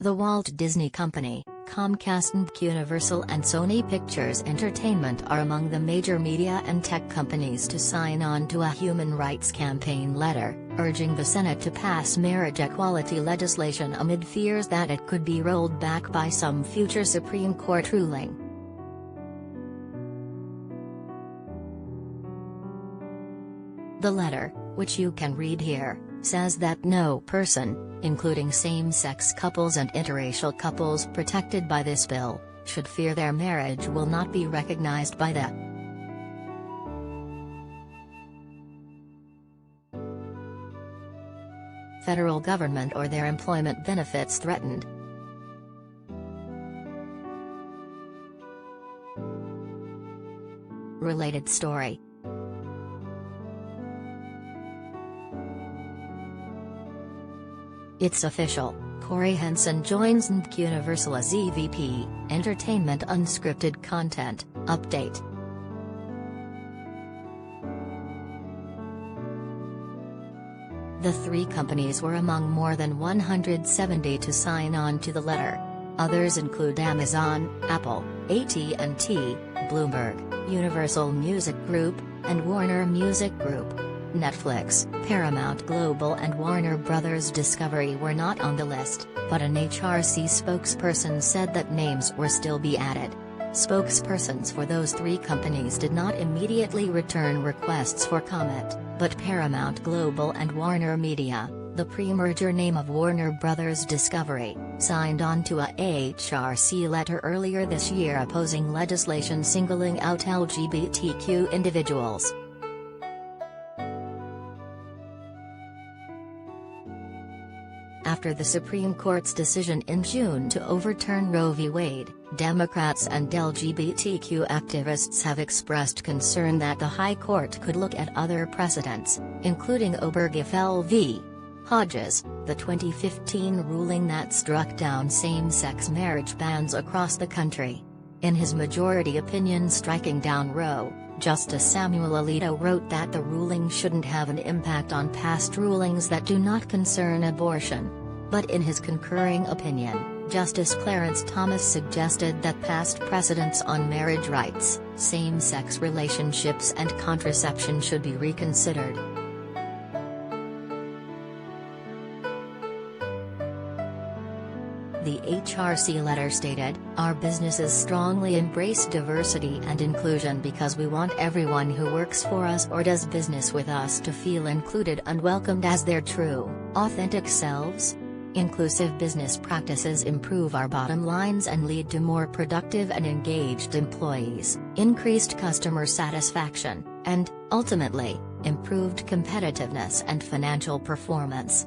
The Walt Disney Company, Comcast and NBCUniversal and Sony Pictures Entertainment are among the major media and tech companies to sign on to a human rights campaign letter, urging the Senate to pass marriage equality legislation amid fears that it could be rolled back by some future Supreme Court ruling. The letter, which you can read here, says that no person, including same-sex couples and interracial couples protected by this bill, should fear their marriage will not be recognized by the federal government or their employment benefits threatened. Related story. It's official, Corey Henson joins NBCUniversal as EVP, Entertainment Unscripted Content, Update. The three companies were among more than 170 to sign on to the letter. Others include Amazon, Apple, AT&T, Bloomberg, Universal Music Group, and Warner Music Group. Netflix, Paramount Global and Warner Bros. Discovery were not on the list, but an HRC spokesperson said that names were still be added. Spokespersons for those three companies did not immediately return requests for comment, but Paramount Global and Warner Media, the pre-merger name of Warner Bros. Discovery, signed on to a HRC letter earlier this year opposing legislation singling out LGBTQ individuals. After the Supreme Court's decision in June to overturn Roe v. Wade, Democrats and LGBTQ activists have expressed concern that the High Court could look at other precedents, including Obergefell v. Hodges, the 2015 ruling that struck down same-sex marriage bans across the country. In his majority opinion striking down Roe, Justice Samuel Alito wrote that the ruling shouldn't have an impact on past rulings that do not concern abortion. But in his concurring opinion, Justice Clarence Thomas suggested that past precedents on marriage rights, same-sex relationships and contraception should be reconsidered. The HRC letter stated, "Our businesses strongly embrace diversity and inclusion because we want everyone who works for us or does business with us to feel included and welcomed as their true, authentic selves. Inclusive business practices improve our bottom lines and lead to more productive and engaged employees, increased customer satisfaction, and, ultimately, improved competitiveness and financial performance."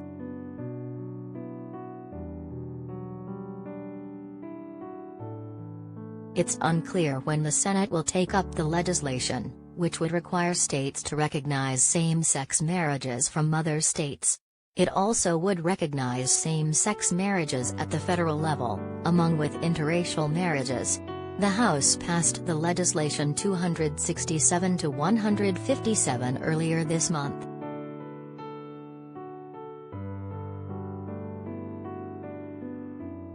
It's unclear when the Senate will take up the legislation, which would require states to recognize same-sex marriages from other states. It also would recognize same-sex marriages at the federal level, along with interracial marriages. The House passed the legislation 267 to 157 earlier this month.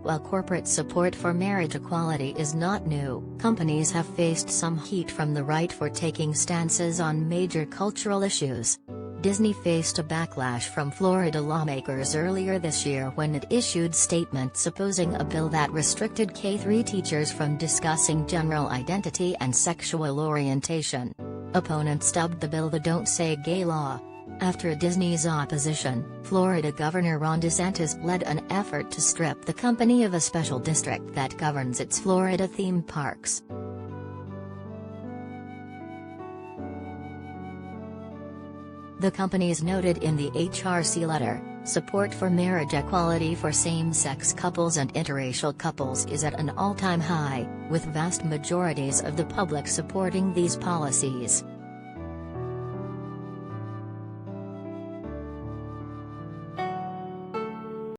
While corporate support for marriage equality is not new, companies have faced some heat from the right for taking stances on major cultural issues. Disney faced a backlash from Florida lawmakers earlier this year when it issued statements opposing a bill that restricted K-3 teachers from discussing general identity and sexual orientation. Opponents dubbed the bill the Don't Say Gay law. After Disney's opposition, Florida Governor Ron DeSantis led an effort to strip the company of a special district that governs its Florida theme parks. The companies noted in the HRC letter, support for marriage equality for same-sex couples and interracial couples is at an all-time high, with vast majorities of the public supporting these policies.